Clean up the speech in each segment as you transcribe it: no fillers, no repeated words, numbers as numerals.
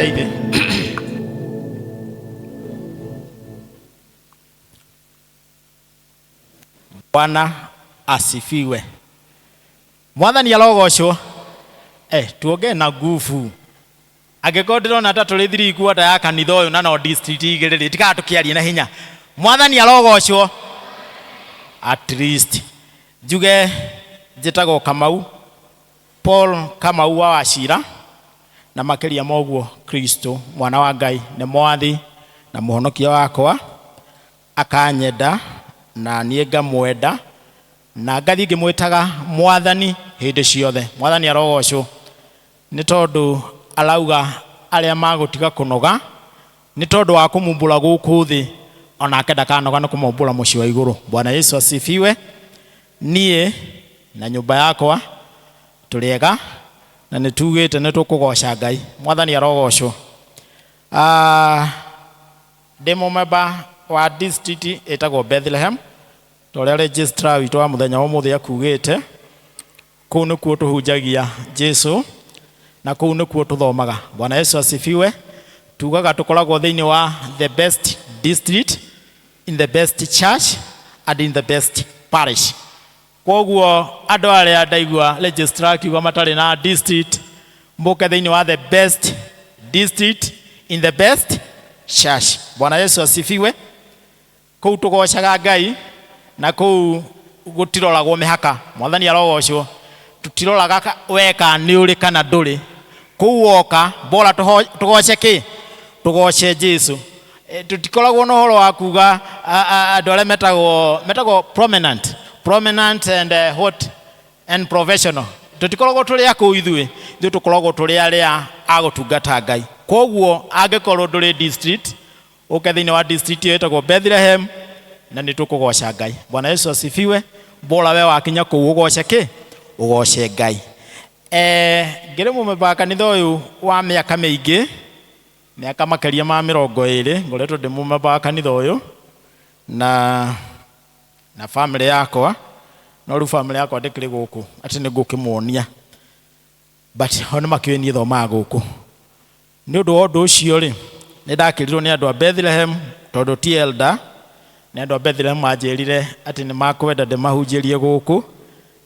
ithe. Bwana asifiwe. Mwathani arogocwo. Tuoge na nguvu. Agekodero na taturi thiri kuota ya kanitha uyu na no district igiriri tika tukiarie na hinya. Mwathani arogocwo. At least juge jitago Kamau Paul Kamau wa Wachira na makeria moguo Kristo mwana wa Ngai ne mwathi na muhonokia wakwa akanyenda na niĩ ngamwenda na ngathi ngĩmwĩtaga mwathani hĩndĩ ciothe. Mwathani arogocwo nĩ tondũ arauga arĩa magũtiga kũnoga nĩ tondũ wa kũmumbũra gũkũ thĩ ona akenda kanoga nĩ kũmumbũra mũciĩ wa igũrũ. Bwana Yesu asifiwe. Niĩ na nyũmba yakwa tũrĩega na nĩ tugĩte nĩ tũkũgoca Ngai. Mwathani arogocwo. Ndĩ mũmemba wa district ĩtagwo Bethlehem. Tũrĩa registrar witũ wa mũthenya wa mũthia akugĩte kũu nĩkuo tũhunjagia Jesu na kũu nĩkuo tũthomaga. Bwana Yesu asifiwe. Tugaga tũkoragwo thĩinĩ wa the best district, in the best church and in the best parish. Koguo andũ arĩa ndaigua registrar akiuga matarĩ na district mũke thĩinĩ wa the best district in the best church. Bwana Yesu asifiwe. Kũu tũgocaga Ngai na kũu gũtiroragwo mĩhaka. Mwathani arogocwo. Tũtiroraga weka nĩ ũrĩ kana ndũrĩ. Kũu woka bora tũgoce kĩ? Tũgoce Jesu. Tũtikoragwo na ũhoro wa kuga andũ arĩa metagwo prominent and what and professional. Tũtikoragwo tũrĩ akũu ithuĩ. Ithuĩ tũkoragwo tũrĩ arĩa agũtungata Ngai. Koguo angĩkorwo ndũrĩ district ũke thĩinĩ wa district ĩtagwo Bethlehem na nĩ tũkũgoca Ngai. Bwana Yesu asifiwe. Bora we wakinya kũu ũgoce kĩ? Ũgoce Ngai. Ngĩrĩ mũmemba kanitha ũyũ wa mĩaka mĩingĩ, mĩaka makĩria ma 20 ngoretwo ndĩ mũmemba kanitha ũyũ na family yakwa, no rĩu family yakwa ndĩkĩrĩ gũkũ atĩ nĩ ngũkĩmuonia, but ona makĩoĩ niĩ thomaga gũkũ. Nĩ ũndũ wa ũndũ ũcio rĩ, nĩ ndakĩrirwo nĩ andũ a Bethlehem tondũ ti elder, nĩ andũ a Bethlehem manjĩrire atĩ nĩ makwenda ndĩmahunjĩrie gũkũ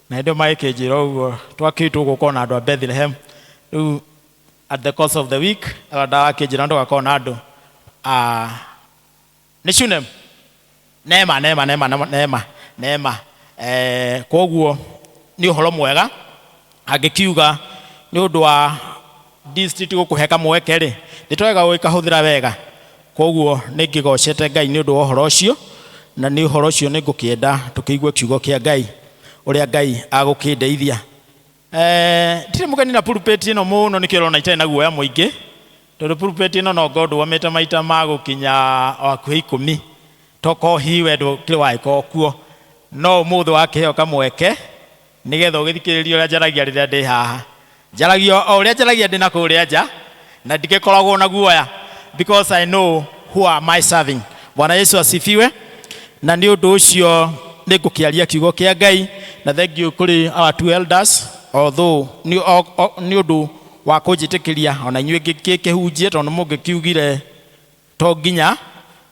na hĩndĩ magĩkĩnjĩra ũguo twakĩtwo gũkorwo na andũ a Bethlehem. Rĩu at the course of the week ndakĩnjĩra ndũgakorwo na andũ nĩ Shunem Neema. Koguo nĩ ũhoro mwega angĩkiuga nĩ ũndũ wa district gũkũheka mweke rĩ, nĩ twega gũkahũthĩra wega. Koguo nĩ ngĩgocete Ngai nĩ ũndũ wa ũhoro ũcio na nĩ ũhoro ũcio nĩ ngũkĩenda tũkĩigue kiugo kĩa Ngai ũrĩa Ngai agũkĩndeithia. Ndirĩ mũgeni na pulpit ĩno mũno nĩ kĩrona itarĩ na guoya mũingĩ tondũ pulpit ĩno no ngondũgamĩte maita ma gũkinya hakuhĩ 10 toko hi wendo kĩrĩ waĩko kuo, no mũthĩ wakĩheo kamweke nĩgetha ũgĩthikĩrĩrie ũrĩa njaragia rĩrĩa ndĩ haha. Njaragia o ũrĩa njaragia ndĩ na kũrĩa nja na ndingĩkoragwo na guoya because I know who am I serving. Bwana Yesu asifiwe. Na nĩ ũndũ ũcio nĩ ngũkĩaria kiugo kĩa Ngai na thank you kũrĩ our two elders, although nĩ ũndũ wa kũnjĩtĩkĩria ona inyuĩ ngĩkĩhunjie tondũ mũngĩkiugire to nginya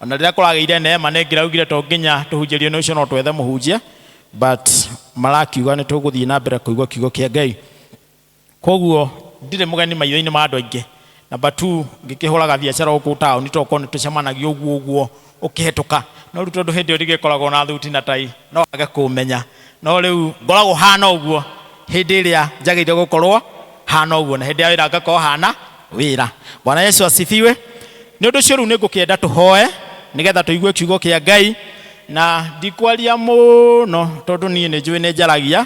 ona rĩrĩa kũragĩire neema nĩ ngĩraugire to nginya tũhunjĩrio nĩ ũcio no twethe mũhunjia, but marakiuga nĩ tũgũthiĩ na mbere kũigua kiugo kĩa Ngai. Koguo ndirĩ mũgeni maitho-inĩ ma andũ aingĩ. Number 2, ngĩkĩhũraga biacara gũkũ taũni toko nĩ tũcemanagia ũguo ũkĩhetũka, no rĩu tondũ hĩndĩ ĩyo ndigĩkoragwo na thuti na tai no wage kũmenya, no rĩu ngoragwo hana ũguo hĩndĩ ĩrĩa njagĩrĩire gũkorwo hana ũguo na hĩndĩ ya wĩra ngakorwo hana wĩra. Bwana Yesu asifiwe. Nĩ ũndũ ũcio rĩu nĩ ngũkĩenda tũhoe nĩgetha tũigue kiugo kĩa Ngai na ndikwaria mũno tondũ niĩ nĩ njũĩ nĩ njaragia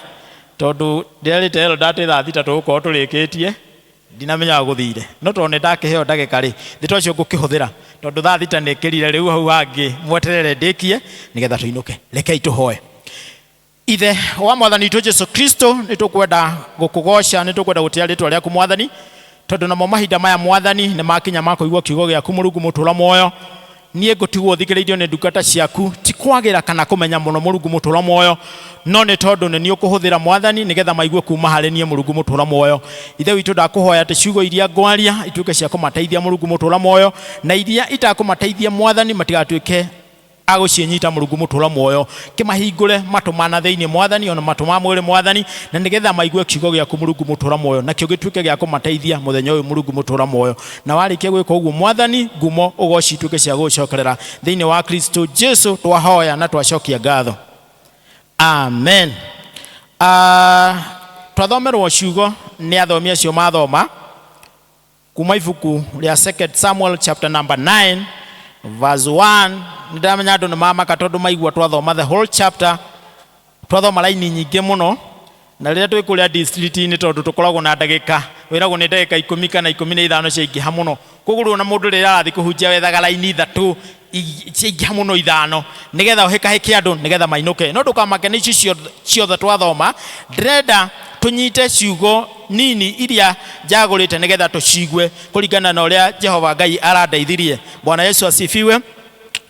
tondũ ndĩrerĩte elder atĩ thaa 3 tũgũkorwo tũrĩkĩtie, ndinamenya gũthire no tondũ nĩ ndakĩheo ndagĩka rĩ thitoo ũcio ngũkĩhũthĩra tondũ thaa 3 nĩ kĩrire rĩu hau hangĩ mweterere ndĩkie nĩgetha tũinũke. Rekei tũhoe. Ithe wa Mwathani witũ Jesu Kristo, nĩ tũkwenda gũkũgoca, nĩ tũkwenda gũtĩa rĩtwa rĩaku Mwathani tondũ namo mahinda maya Mwathani nĩ makinya ma kũigua kiugo gĩaku Mũrungu mũtũũra muoyo. nie ngutigwo thikiririo ni ndungata ciaku ti kwagira kana kumenya muno Mulungu mutura moyo no ni tondu ni ukuhuthira mwathani nigetha maigue kuma hari nie Mulungu mutura moyo. Ithe witu ndakuhoya ati ciugo iria ngwaria ituike cia kumateithia Mulungu mutura moyo na iria itakumateithia mwathani matigatuike agucinyita Mulungu mutura moyo kimahingure matumana thiini mwathani ona matuma mwiri mwathani na nigetha maigue kiugo giaku Mulungu mutura moyo na kio gituike gia kumateithia muthenya uyu Mulungu mutura moyo na warikia gwika uguo mwathani ngumo ugoci ituike cia gucokerera thiini wa Kristo Jesu twahoya na twacokia ngatho, amen. Twathomerwo ciugo ni athomi acio mathoma kuma ibuku ria 2 Samuel chapter number 9 verse 1. Ndamenya andu nimamaka tondu maigua twathoma the whole chapter, twathoma laini nyingi muno na riria twikuria district ni tondu tukoragwo na ndagika wiragwo ni ndagika 10 kana 15 ciaingiha muno kuguru na mundu riria arathi kuhunjia wethaga laini ithatu ciaingiha muno ithano nigetha uhikahike andu nigetha mainuke no ndukamake ni icio ciothe twathoma. Ndirenda tunyite ciugo nini iria jagurite nigetha tucigwe kuringana na uria Jehova Ngai arandeithirie. Bwana Yesu asifiwe.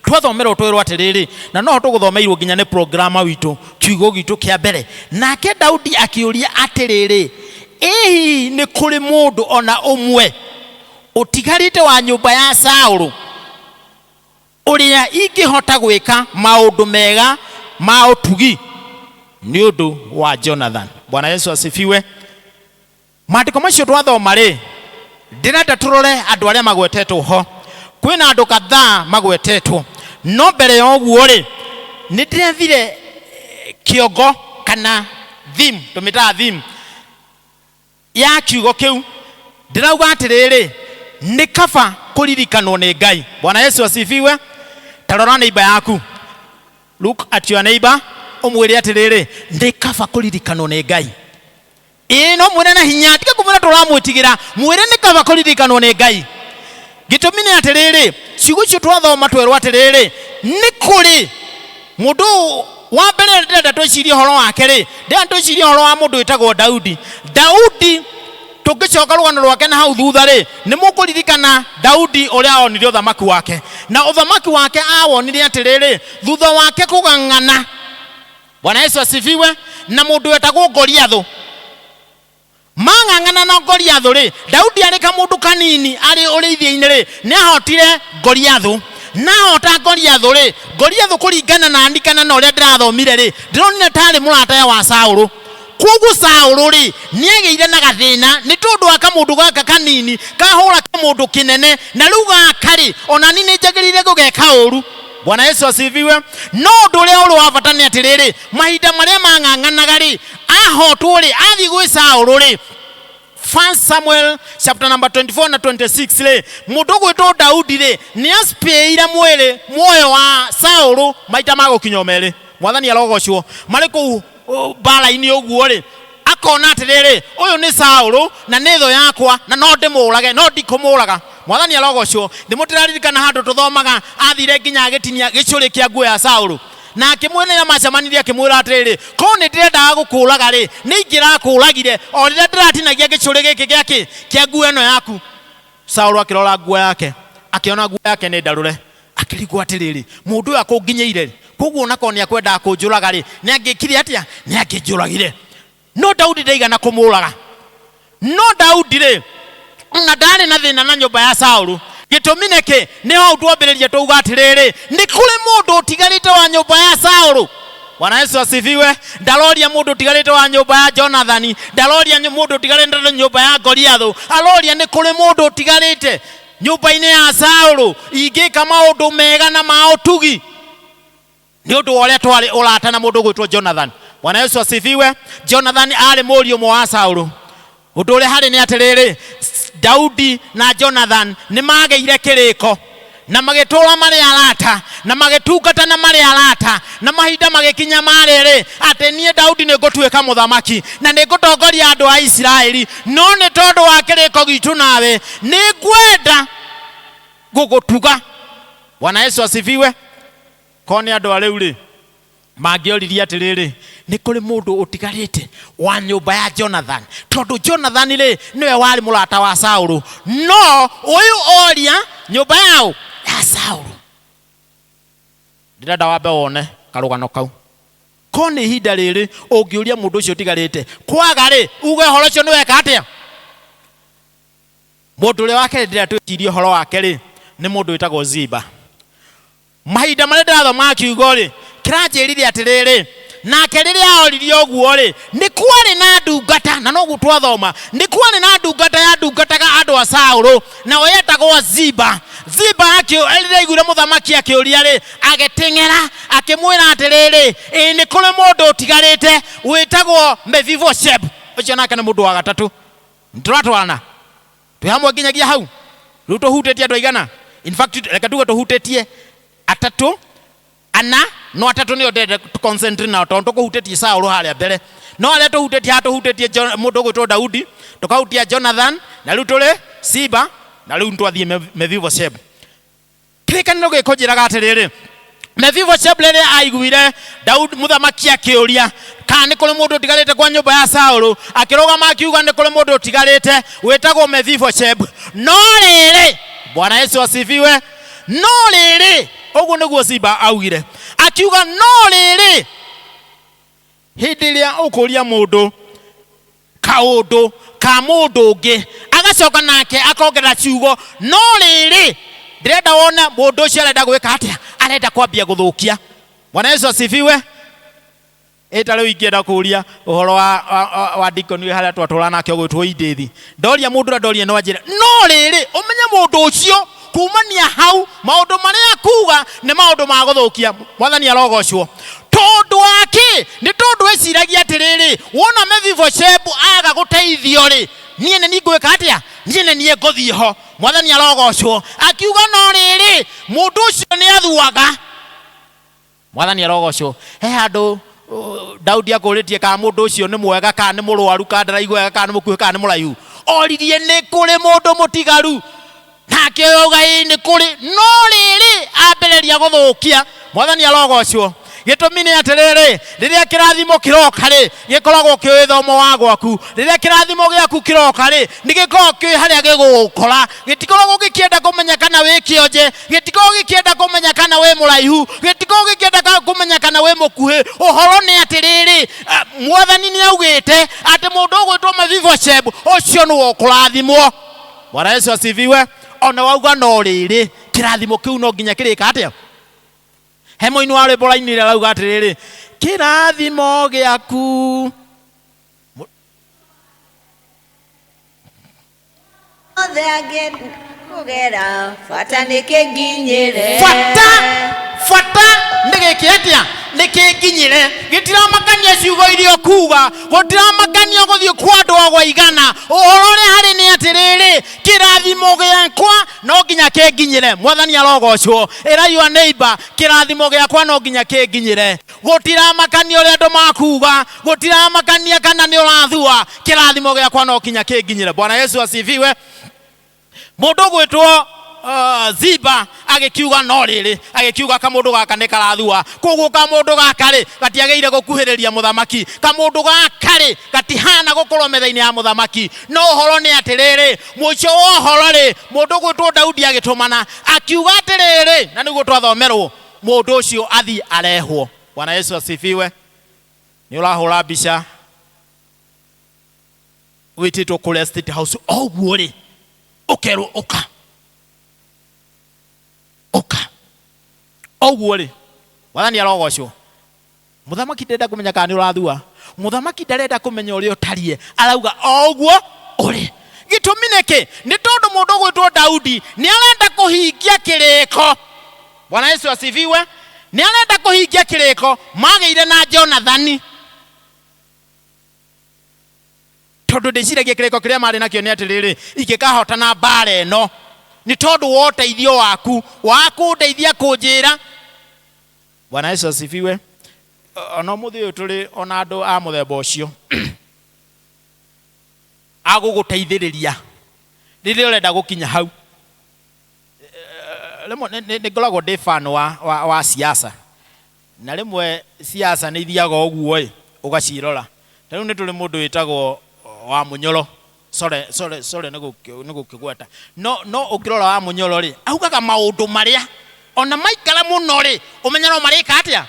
Twathomerwo twirwo atiriri na no tuguthomeirwo nginya ni programa witu kiugo gitu kia mbere. Nake Daudi akiuria atiriri, ehi ni kuri mundu ona umwe utigarite wa nyumba ya Saulu uria ingihota gwika maundu mega ma utugi ni undu wa Jonathan. Bwana Yesu asifiwe. Maandiko macio twathoma ri ndirenda turore andu aria magwetetwo ho. Kwina andu kadhaa magwetetwo no mbere ya uguo ri ni ndirethire kiongo kana theme tumita theme ya kiugo kiu ndirauga atiriri ni kaba kuririkanwo ni Ngai. Bwana Yesu asifiwe. Tarora neighbor yaku, look at your neighbor, umwire atiriri ni kaba kuririkanwo ni Ngai. No mwire na hinya tika kumura turamwitigira mwire ni kaba kuririkanwo ni Ngai. Gitumi ni atiriri ciugo cio twathoma twerwo atiriri ni kuri mundu wa mbere ndenda twicirie horo wake ri ndenda twicirie horo wa mundu witagwo Daudi. Daudi tugicoka rugano rwake na hau thutha ri ni mukuririkana Daudi uria onire uthamaki wake na uthamaki wake awonire atiriri thutha wake kugang'ana. Bwana Yesu asifiwe. Na mundu wetagwo Goliathu mang'ang'ana na Goliathu ri Daudi ari kamundu kanini ari urithia-ini ri ni ahotire Goliathu na hota Goliathu ri Goliathu kuringana na andikana na uria ndirathomire ri ndironire tari murata wa Saulu. Koguo Saulu ri ni ageire na gathina ni tondu wa kamundu gaka kanini kahura kamundu kinene na riu gakari ona ni njagirire gugeka uru. Bwana Yesu asifiwe. No ndure uri wa bata ni atiriri mahinda maria mang'ang'anaga ri ahotwo ri athi gwi Saulu ri 1 Samuel chapter number 24 na 26 ri mundu gwitwo Daudi ri ni aspiira mwiri muoyo wa Saulu maita magukinya meri. Mwathani arogocwo mari ku bala-ini uguo ri akona atiriri uyu ni Saulu na ni tho yakwa na no ndimurage no ndikumuraga. Mwathani arogocwo ndimutiraririkana handu tuthomaga athire nginya agitinia gicuri kia nguo ya Saulu na akimwena macamanirie akimwira atiriri ko ni ndirenda gukuraga ri ni ingira kuragire o rire ndiratinagia gicuri giki giaki kia nguo eno yaku. Saulu akirora nguo yake akiona nguo yake ni ndarure akirigwo atiriri mundu uyu akunginyeire koguo nako ni akwenda kunjuraga ri ni angikire atia ni anginjuragire. No Daudi ndaigana kumuraga. No Daudi ri na ndari na thina na nyumba ya Saulu. Gitumi niki ni ho twambiririe tuuga atiriri ni kuri mundu utigarite wa nyumba ya Saulu. Bwana Yesu asifiwe. Ndaloria mundu utigarite wa nyumba ya Jonathan, ndaloria mundu utigarite wa nyumba ya Goliathu, aloria ni kuri mundu utigarite nyumba-ini ya Saulu ingika maundu mega na mautugi ni undu uria twari urata na mundu gwitwo Jonathan. Bwana Yesu asifiwe. Jonathan ari murio mwa wa Saulu. Undu uria hari ni atiriri Daudi na Jonathan ni mageire kiriko na magitura mari arata na magitungata na mari arata na mahinda magikinya mariri ati nie Daudi ni ngutuika muthamaki na ni ngutongoria andu a Israeli no ni tondu wa kiriko gitu nawe ni ngwenda gugutuga. Bwana Yesu asifiwe. Koni andu ariu ri mangioririe atiriri ni kuri mundu utigarite wa nyumba ya Jonathan tondu Jonathan ri niwe wari murata wa Saulu no uyu oria nyumba yao ya Saulu ndirenda wambe wone karugano kau ko ni ihinda riri ungiuria mundu ucio tigarite kwaga ri uge horo cio ni weka atia mundu ri wake ndira twicirie horo wake ri ni mundu witagwo Ziba. Mahinda maria ndirathoma kiugo ri kiranjirire atiriri nake riria oririe oguo ri ni kwari na ndungata na no gutwathoma ni kwari na ndungata ya ndungataga andu a Saulu na oyetagwo Ziba. Ziba akio eliraigure muthamaki akiuria ri agetengera akimwira atiriri ni kuri mundu utigarite witagwo Mephibosheth ucio nake ni mundu wa gatatu nturatwana tuhamwe nginyagia hau riu tuhutetie andu aigana. In fact reka tuge tuhutetie atatu ana no atatu ni ndende tu concentrate na tondu kuhutetie Saulu haria mbere no aria tuhutetie mundu gwitwo Daudi tukahutia Jonathan na riu tuli Ziba na riu ntwathie Mephibosheth. Kirikaniro gikunjiraga atiriri Mephibosheth riria aiguire Daudi muthamaki akiuria kana ni kuri mundu utigarite kwa nyumba ya Saulu akirugama akiuga ni kuri mundu utigarite witagwo Mephibosheth no riri Bwana Yesu asifiwe no riri uguo niguo Ziba augire akiuga no riri hindi iria ukuria mundu kaundu ka mundu ungi agacoka nake akongerera ciugo no riri ndirenda wona mundu ucio arenda gwika atia arenda kwambia guthukia. Bwana Yesu asifiwe. Eta riu ingienda kuria uhoro wa dikoni haria twatũra nake gwitwo Indithi ndoria mundu ndoria no anjira no riri umenye mundu ucio kumania hau maundu maria kuga ni maundu ma guthukia. Mwathani arogocwo tondu wake ni tondu eciragia atiriri wona Mephibosheth aga guteithio ri nie ni ngwika atia nie ni nguthie ho. Mwathani arogocwo akiuga no riri mundu ucio ni athuaga. Mwathani arogocwo he handu Daudi akuritie ka mundu ucio ni mwega ka ni murwaru ka ndaraigu wega ka ni mukuhi ka ni muraihu oririe ni kuri mundu mutigaru nake oga ni kuri no riri ambiriria guthukia. Mwathani arogocwo gitumi ni atiriri riria kirathimo kiroka ri gikoragwo kiwithomo wa gwaku riria kirathimo giaku kiroka ri ni gikoragwo ki haria gigukora gitikoragwo gikienda kumenya kana wi kionje gitikoragwo gikienda kumenya kana wi muraihu gitikoragwo gikienda kumenya kana wi mukuhi. Uhoro ni atiriri Mwathani ni augite ati mundu ugwitwo Mephibosheth ucio ni ukurathimwo. Bwana Yesu asifiwe. Ona wauga no riri kirathimo kiu no nginya kirika atia hemo inu wale bola ini lauga atiriri kirathimo giaku kugera fata nikinginyire fata ndigikiatia nikinginyire gitiramakania ciugo irio kuga gutiramakania guthie kwandu agwa igana. Uhoro ri hari ni atiriri kirathimo giakwa no nginya kinginyire. Mwathani arogocwo era your neighbor kirathimo giakwa no nginya kinginyire. Gutiramakania uri andu makuga gutiramakania kana ni urathua kirathimo giakwa no nginya kinginyire. Bwana Yesu asifiwe. Mundu gwitwo Ziba agikiuga no riri agikiuga ka mundu gaka ni karathua koguo ka mundu gaka ri gatiageire gukuhiriria muthamaki ka mundu gaka ri gatihana gukorwo methaini ya muthamaki. No horo ni atiriri muico wa horo ri mundu gwitwo Daudi agitumana akiuga atiriri na niguo twathomerwo mundu ucio athi arehwo. Bwana Yesu asifiwe. Ni urahura mbica wititwo kule State House oguo ri ukerwo uka oguo ri. Mwathani arogocwo muthamaki ndenda kumenya kana ni urathua muthamaki ndarenda kumenya uri utarie arauga oguo uri. Gitumi niki ni tondu mundu gwitwo Daudi ni arenda kuhingia kiriko. Bwana Yesu asifiwe. Ni arenda kuhingia kiriko magire na Jonathan tondu ndiciragia kiriko kiria mari nakio ni atiriri ikikahota na bare no ni tondu wote ithio waku ndeithia kunjira. Bwana Yesu asifiwe. Ona muthio tuli ona andu a muthemba ucio aguguteithiriria riria urenda gukinya hau. Ni ngoragwo ndi fan wa siasa na rimwe siasa ni ithiaga uguo ugacirora. Riu ni tuli mundu witagwo wa Munyoro sorry nigukigweta no ukirora wa Munyoro ri augaga maundu maria ona maikara muno ri umenya no marika atia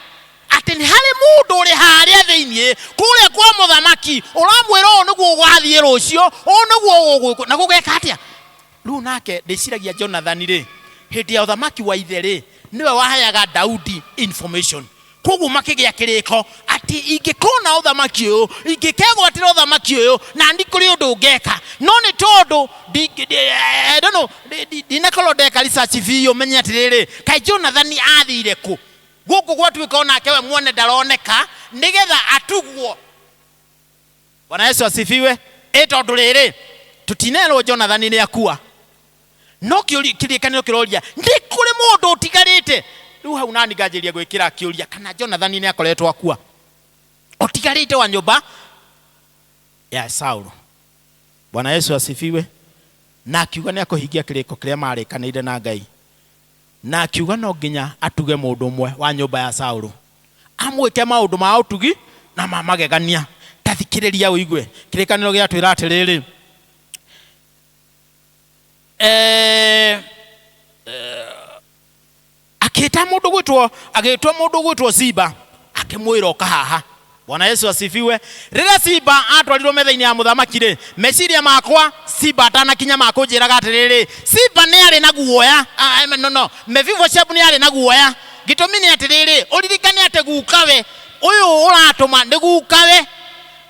ati ni hari mundu uri haria thiini kule kwa muthamaki uramwira o niguo gwathie rucio o niguo na gugeka atia riu nake ndiciragia Jonathan ri hindi ya uthamaki wa ithe ri niwe wahayaga Daudi information koguo makigia kiriko ati ingikona uthamaki uyu ingikegwatira uthamaki uyu na ndikuri undu ngeka no ni tondu I don't know dinakorwo ndeka research video menya atiriri kai Jonathan athire ku guku gwatuika onake we muone ndaroneka nigetha atugwo. Bwana Yesu asifiwe. Tondu riri tutinelwo Jonathan ni akua no kirikaniro kiroria ndikuri mundu utigarite riu hau nani ngajiria gwikira kiuria kana Jonathan ni akoretwo akua utigarite wa nyumba ya Saul. Bwana Yesu asifiwe. Na akiuga ni akuhingia kiriko kiria marikaniire na Ngai na akiuga no nginya atuge mundu umwe wa nyumba ya Saul amwike maundu ma utugi na magegania. Tathikiriria uigue kirikaniro gia twira atiriri agitwa mundu gwitwo Ziba akimwira okahaha. Bwana Yesu asifiwe. Rira Ziba atwarirwo metha-ini ya muthamaki ri meciria makwa Ziba atanakinya makunjiraga atiriri Ziba ni ari na guoya Mephibosheth ni ari na guoya gitumi ni atiriri uririkane ate gukawe uyu uratuma ni gukawe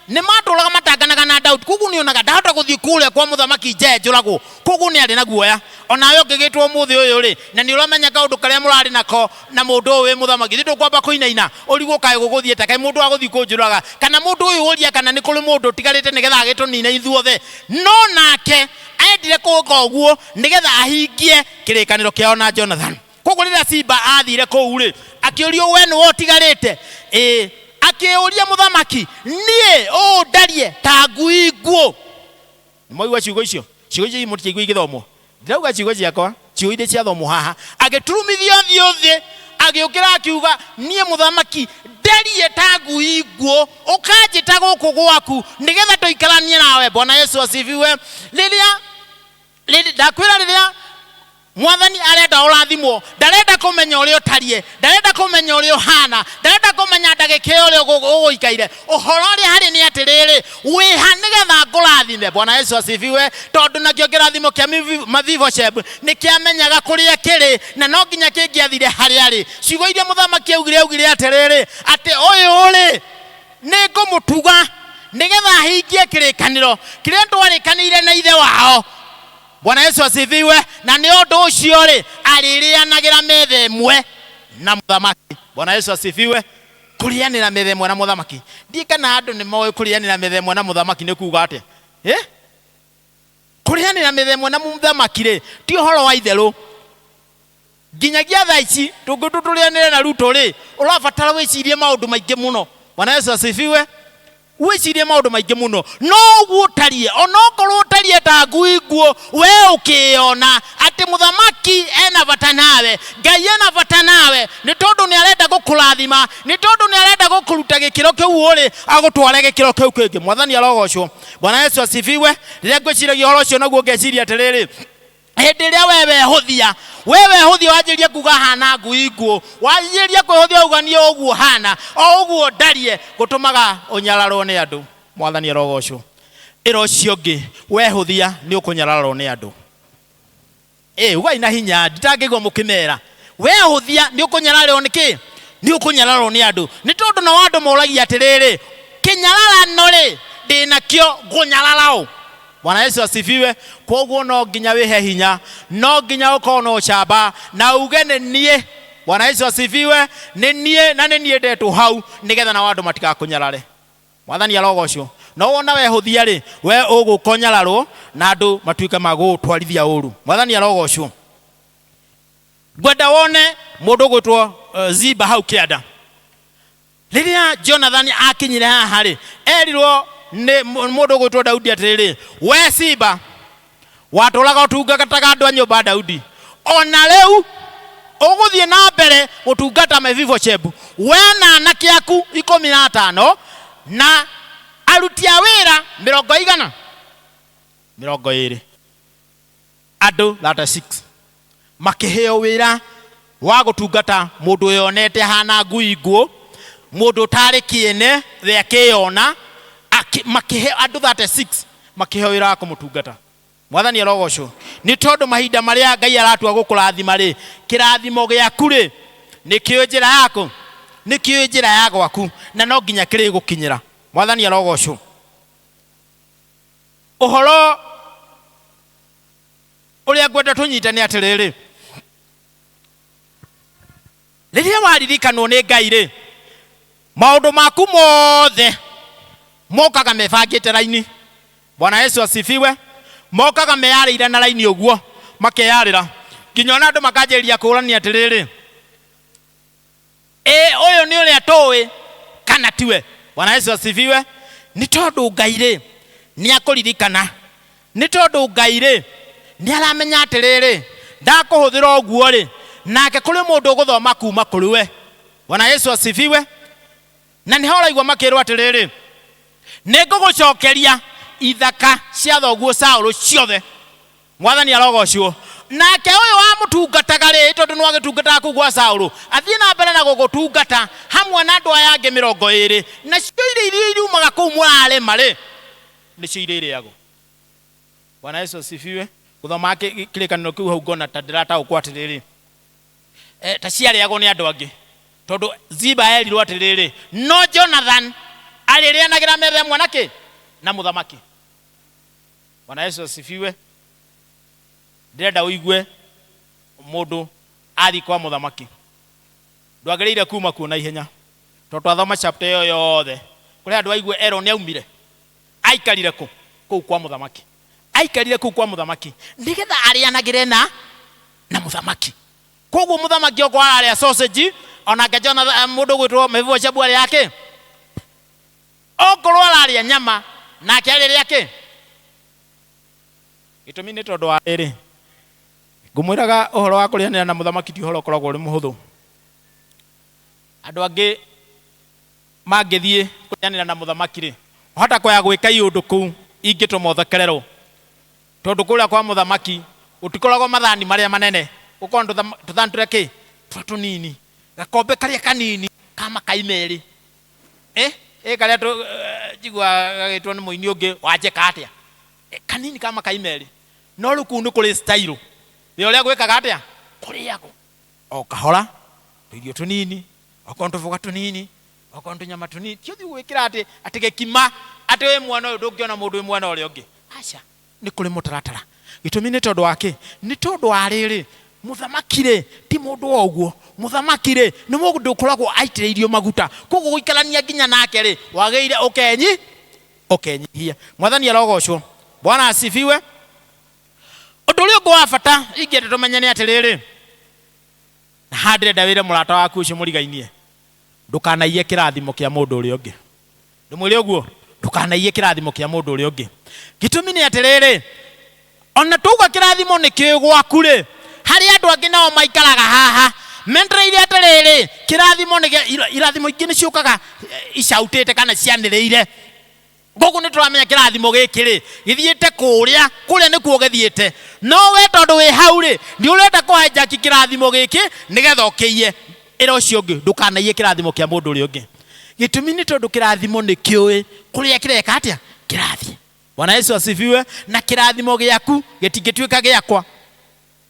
ni matulaga matanganaga na Daudi kugu ni onaga ndahota guthii kule kwa muthamaki njurago kugu ni ari na guoya onawe ngigitwo muthi uyu ri na ni uramenya kaundu karia murari nako na mundu uyu muthamaki thitu kwamba kuinaina urigwo kae guguthiete kai mundu aguthii kunjuraga kana mundu uyu uria kana ni kuri mundu tigarite nigetha agitunina ithuothe no nake endire kuga uguo nigetha ahingie kirikaniro kiao na Jonathan. Kugu rira Ziba athire kuu ri akiurio we ni wotigarite akiuria muthamaki nie ndarie ta ngui nguo. Nimwaigua ciugo icio imutiigua igithomo ndirauga ciugo ciakwa ciugo ire cia thomo haha agiturumithia thiothi agiukira akiuga nie muthamaki ndarie ta ngui nguo ukanjita guku gwaku nigetha tuikaranie nawe. Bwana Yesu asifiwe. Riria ndakwira riria Mwathani arenda urathimwo ndarenda kumenya urio tarie ndarenda kumenya urio hana ndarenda kumenya ndagike urio uguikaire uhoro ri hari ni atiriri wiha nigetha ngurathime. Bwana Yesu asifiwe. Tondu nakio kirathimo kia Mephibosheth ni kiamenyaga kuria kiri na no nginya kingiathire hari ari ciugo iria muthamaki augire atiriri ati uyu ri ni ngumutuga nigetha ahingie kirikaniro kiria ndwarikanire na ithe wao. Bwana Yesu asifiwe. Na ni undu ucio ri aririanagira metha imwe na muthamaki. Bwana Yesu asifiwe. Kurianira metha imwe na muthamaki ndikana andu ni moe kurianira metha imwe na muthamaki ni kuuga atia kurianira metha imwe na muthamaki ri ti uhoro wa itheru nginyagia thaa ici tungituturianire na Ruto ri urabatara wicirie maundu maingi muno. Bwana Yesu asifiwe. Wicirie maundu maingi muno no gutarie onokorwo utarie ta ngui nguo we ukiona ati muthamaki ena bata nawe Ngai ena bata nawe ni tondu ni arenda gukurathima ni tondu ni arenda gukuruta gikiro kiu uri agutware gikiro kiu kingi. Mwathani arogocwo. Bwana Yesu asifiwe. Riria ngwiciragia horo ucio naguo ngeciria atiriri hindi ria wewe huthia wanjiria kuga hana ngui nguo wanjiria kwihuthia uganie uguo hana o uguo ndarie gutumaga unyararwo ni andu. Mwathani arogocwo. Ira ucio ngi wehuthia ni ukunyararwo ni andu ugai na hinya nditangigwa mukimera wehuthia ni ukunyararwo niki ni ukunyararwo ni andu ni tondu no andu moragia atiriri kinyararano ri ndinakio gunyararao. Bwana Yesu asifiwe. Koguo no nginya wihe hinya no nginya ukorwo no chamba na uge ni nie. Bwana Yesu asifiwe. Ni nie na ni nie ndetwo hau nigetha na wandu matikakunyarare. Mwathani arogocwo. No wona wehuthia ri we ugukonyararwo na andu matuike magutwarithia uru. Mwathani arogocwo. Gwenda wone mundu gwitwo Ziba hau kianda riria Jonathan akinyire haha ri erirwo ni mundu gwitwo Daudi atiriri we Ziba watulaga utungataga andu a nyumba Daudi ona riu uguthie na mbere utungata Mephibosheth we na anake aku 15 na aruti a wira 20 andu 36 makiheo wira wa gutungata mundu yonete hana nguingu mundu tari kiene the akiona makihe andu 36 makihe wira kumutungata. Mwathani arogocwo ni tondu mahinda maria Ngai aratua gukurathima ri kirathimo giaku ri ni kio njira yako ni kio njira ya gwaku na no nginya kiri gukinyira. Mwathani arogocwo. Uhoro uria ngwenda tunyitane atiriri riria waririkanwo ni Ngai ri maundu maku mothe mokaga mebangite raini. Bwana Yesu asifiwe. Mokaga meyarire na raini uguo makeyarira nginya na andu makanjiria kurania atiriri uyu ni uria towe kana tiwe. Bwana Yesu asifiwe. Ni tondu Ngai ri ni akuririkana, ni tondu Ngai ri ni aramenya atiriri ndakuhuthira uguo ri nake kuri mundu uguthoma kuma kuri we. Bwana Yesu asifiwe. Na ni hora igwa makirwa atiriri nigugucokeria ithaka cia thoguo Saulu ciothe. Mwathani arogocwo. Nake uyu wa mutungataga ri tondu no agitungata kugwa Saulu athie na mbere na gugutungata hamwe na andu aya angi 20 na cio iria irumaga kuu murare mari ni cio iria iriago. Bwana Yesu asifiwe. Guthoma kirikaniro kiu hau ngona ta ndirata ukwatiriri ta ciariago ni andu angi tondu Ziba erirwo atiriri no Jonathan aririanagira metha mwanake na muthamaki. Bwana Yesu asifiwe. Ndirenda uigue mundu athi kwa muthamaki ndwagereire kuma kuona ihenya tondu athoma chapter yo yothe kuri andu aigue ero ni aumire aikarire ku kwa muthamaki aikarire ku kwa muthamaki ndigetha arianagire na muthamaki. Koguo muthamaki oko aria sausage onake Jonathan mundu gwitwo mevo chabu ari yake okorwo araria nyama nake ari yake gitumi ni tondu wa riri ngumwiraga uhoro wa kurianira na muthamaki ti uhoro koragwo uri muhuthu. Andu angi mangithie kurianira na muthamaki ri hota kwa gwika iundu kuu ingituma uthekererwo tondu kuria kwa muthamaki utikoragwo mathani maria manene ukondu tuthanture ki tunini gakombe karia kanini kama kaimeri karia jigwa gagitwo ni muini ungi wanjeka atia kanini kama kaimeri no ruku ni kuri style ni uria gwikaga atia kuriago o kahora irio tunini okondu vuga tunini okondu nyama tunini tio thi gwikira ati gekima ati we mwana uyu ndungiona mundu we mwana uria ungi acha ni kuri mutaratara gitumi ni tondu wake ni tondu wa riri muthamakire ti mundu oguo muthamakire ni mundu ukoragwo aitireirio maguta koguo guikarania nginya nake ri wageire ukenyihia. Mwathani arogocwo. Bwana asifiwe. Undu uria ungi wa bata ingende tumenyane atiriri na handire ndawire murata waku ucio murigainie ndukanaiye kirathimo kia mundu uria ungi. Ndumwire uguo ndukanaiye kirathimo kia mundu uria ungi. Gitumi ni atiriri ona tuga kirathimo ni kigwaku ri hari andu angi nao maikaraga haha mendereire atiriri kirathimo ni irathimo ingi ni ciukaga icautite kana cianireire. Gogo ni turamenya kirathimo giki ri githiite kuria ni kuo githiite no we tondu we hau ri ndi urenda kuhenja kirathimo giki nigetha ukiiye ira ucio ungi ndukanaiye kirathimo kia mundu uria ungi. Gitumi ni tondu kirathimo ni kiui kuria kireka atia kirathi. Bwana Yesu asifiwe. Na kirathimo giaku gitingituika giakwa.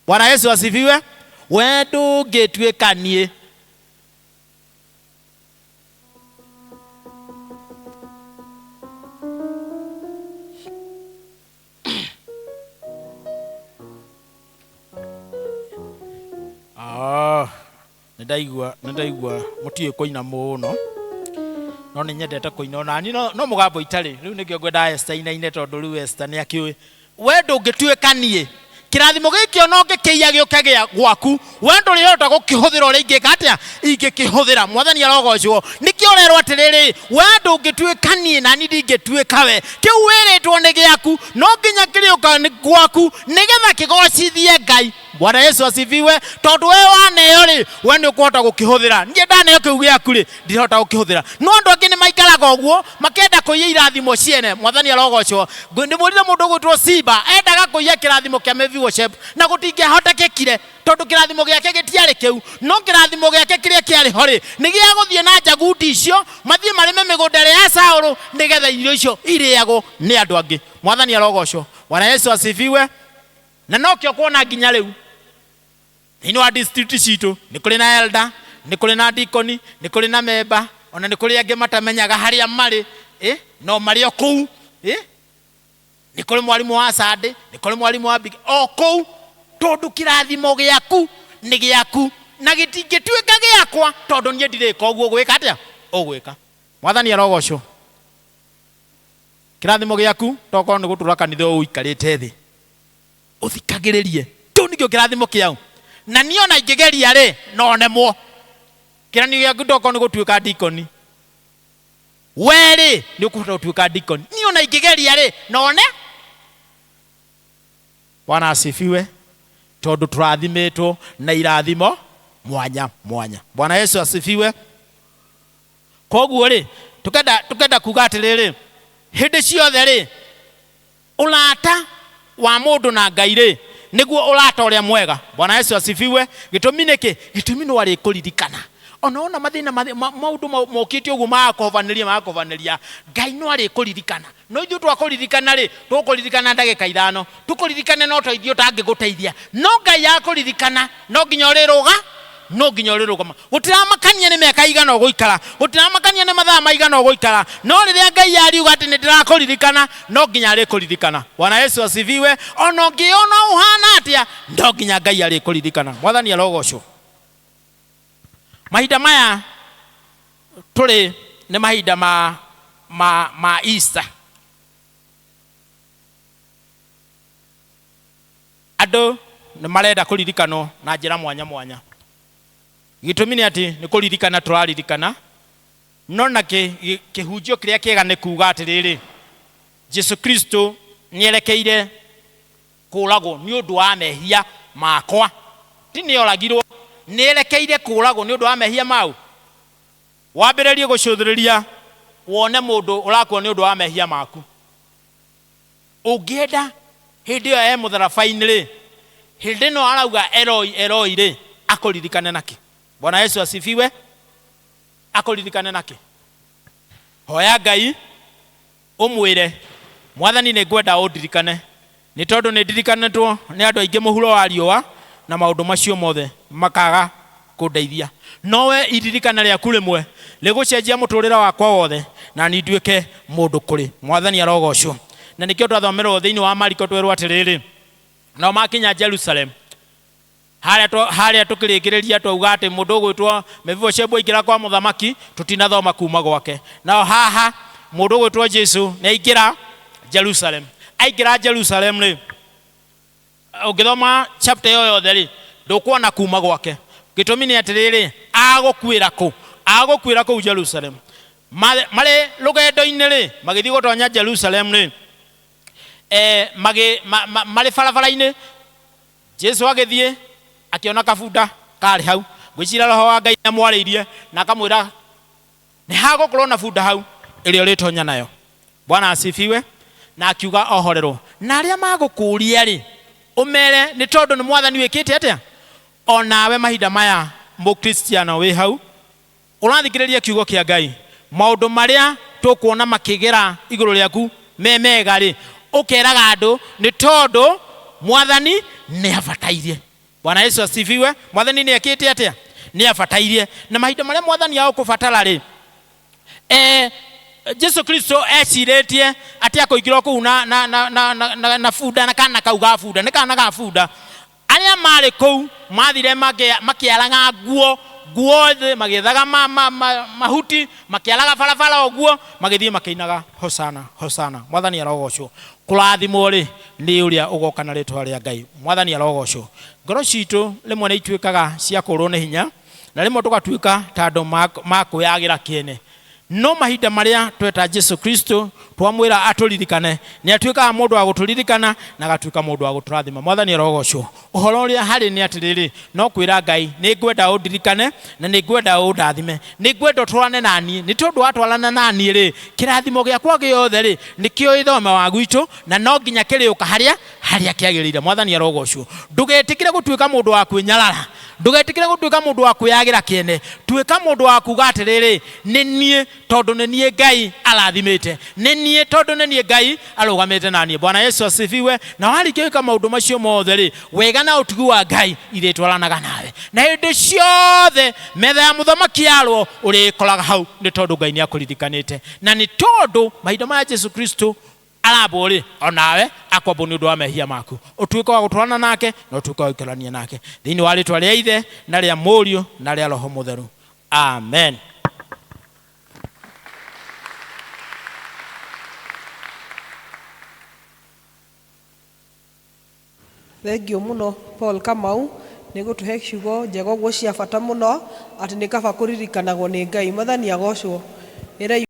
Bwana Yesu asifiwe. We ndungituikanie ndaigua mutie koina muno no ni nyendete koina ona ni no mugambo itari riu nikio ngwenda Esther inaine tondu riu Esther ni akiwe we ndungituikanie kirathimo giki ono ngikia gioke gia gwaku we ndurihota gukihuthira uri ingika atia ingikihũthĩra. Mwathani arogocwo. Nikio rerwo atiriri we ndungituikanie na ni ndingituika we kiu wiritwo ni giaku no nginya kirioka ni gwaku nigetha kigocithie Ngai. Bwana Yesu asifiwe. Tondu we waneo ri we ni ukuhota gukihuthira. Nie ndaneo kiu giaku ri ndirihota gukihuthira. No andu angi ni maikaraga uguo makenda kuiya irathimo ciene. Mwathani arogocwo. Ndimurire mundu gwitwo Siba endaga kuiya kirathimo kia Mephibosheth na gutingĩhotekekire tondu kirathimo giake gitiari kiu. No kirathimo giake kiria kiari hori ni gia guthie na njagundi icio mathie marime migunda ya Saulu nigetha irio icio iriagwo ni andu angi. Mwathani arogocwo. Bwana Yesu asifiwe. Na nokio kuona nginya riu ino wa district citu ni kuri na elder, ni kuri na deacon, ni kuri na member, ona ni kuri angi matamenyaga haria mari no mari oku ni kuri mwalimu wa Sunday, ni kuri mwalimu wa big oku tondu kirathimo giaku ni giaku na gitingituika giakwa tondu nie ndirika uguo gwika atia ugwika. Mwathani arogocwo. Kirathimo giaku toko ni gutura kanitha uikarite thi uthikagiririe tu nikio kirathimo kiau na niona ingigeria ri no nemwo. Kiranio giaku toko ni gutuika deacon weri ni ukuhota gutuika deacon niona ingigeria ri no ne. Bwana asifiwe. Tondu turathimitwo na irathimo mwanya mwanya. Bwana Yesu asifiwe. Koguo ri tukenda kuga atiriri hindi ciothe ri ulata wa mundu na Ngai ri niguo ulata uria mwega. Bwana Yesu asifiwe. Gitumi niki gitumi no ari kuririkana ona mathina maundu mokite uguo makovaniria Ngai no ari kuririkana. No ithu twakuririkana ri tukuririkana ndagika 5 tukuririkane no toithio tangiguteithia no Ngai akuririkana no nginya uriruga gutiramakania ni miaka igana uguikara gutiramakania ni mathaa maigana uguikara no riria Ngai ariuga ati ni ndirakuririkana no nginya ari kuririkana. Bwana Yesu asifiwe. Ona ngiona uhana atia ndo nginya Ngai ari kuririkana. Mwathani arogocwo. Mahinda maya tuli ni mahinda ma Easter. Ado ni marenda kuririkano na njira mwanya mwanya. Gitumi ni ati ni kuririkana turaririkana no na kihunjio kiria kiega ni kuga atiriri Jesu Kristo nierekeire kuragwo ni undu wa mehia makwa ti ni oragirwo nierekeire kuragwo ni undu wa mehia mau. Wambiririe gucuthiriria wone mundu urakwo ni undu wa mehia maku ungienda hindi yo mutharabaini ri hindi no arauga Eloi ri akuririkane naki. Bwana Yesu asifiwe. Akuririkane naki. Hoya Ngai umwire Mwathani ni ngwenda undirikane ni tondu ni ndirikanetwo ni andu aingi muhuro wa riua na maundu macio mothe makaga kundeithia. Nowe iririkana riaku rimwe rigucenjia muturira wakwa wothe na ni nduike mundu kuri. Mwathani arogocwo. Na nikio twathomerwo thiini wa Mariko twerwo atiriri no makinya Jerusalem haria tukirigiriria twauga ati mundu gwitwo Mephibosheth aingira kwa muthamaki tutinathoma kuma gwake. Nao haha mundu gwitwo Jesu ni aingira Jerusalem. Aingira Jerusalem ri ugithoma chapter yo yothe ri ndukuona kuma gwake. Gitumi ni atiriri agukwira ku Jerusalem mari rugendo-ini ri magithii gutonya Jerusalem ri mari barabara-ini Jesu agithie akiona kabunda kari hau gwicira roho wa Ngai amwariirie na akamwira ni hagukorwo na bunda hau irio ritonya nayo. Bwana asifiwe. Na akiuga ohorerwo na aria magukuria ri umere ni tondu ni Mwathani wikite atia. Onawe mahinda maya mu Kristiano wi hau urathikiriria kiugo kia Ngai maundu maria tukuona makigera iguru riaku mega ri ukeraga andu ni tondu Mwathani ni abatairie. Bwana Yesu asifiwe. Mwathani ni akite atia ni abatairie na mahinda maria Mwathani akubatara ri Jesu Kristo eciretie ati akuingirwo ku na bunda na kana kauga bunda ni kana ga bunda aria mari ku mathire makiaraga nguo the magithaga mahuti makiaraga barabara oguo magithie makinaga hosana hosana. Mwathani arogocwo. Kurathimwo ri ni uria ugoka na ritwa ria Ngai. Mwathani arogocwo. Ngoro citu rimwe ni ituikaga cia kurwo ni hinya na rimwe tugatuika tandu makuyagira kiene no mahinda maria tweta Jesu Kristo twamwira aturirikane ni atuika mundu wa guturirikana na gatuika mundu wa guturathima. Mwathani arogocwo. Uhoro uria hari ni atiriri no kwira Ngai ni ngwenda undirikane na ni ngwenda undathime, ni ngwenda twarane nani, ni tondu watwarana nani ri kirathimo giakwa giothe ri nikio ithome wa gwitu na no nginya kiriuka haria kiagirire. Mwathani arogocwo. Ndugetikire gutuika mundu wa kwinyarara, ndugetikire gutuika mundu wa kwiyagira kiene, tuika mundu wa kuga atiriri ni nie tondu ni nie Ngai arathimite, ni nie tondu ni nie Ngai arugamite nani. Bwana Yesu asifiwe. Na warikika maundu macio mothe ri wega na utugu wa Ngai iretwaranaga nawe, na hindi ciothe metha ya muthamaki yarwo urikoraga hau, ni tondu Ngai ni akuririkanite na ni tondu mahinda ma Jesu Kristo arabori onawe akwambo ni undu wa mehia maku utuika wa gutwarana nake na utuika wa ikarania nake thiini wa ritwa ria Ithe na ria Mũriũ na ria Roho Mutheru. Amen. Thengio muno Paul Kamau ni gutuhe ciugo njega guo cia bata muno ati ni kaba kuririkanagwo ni Ngai. Mwathani agocwo.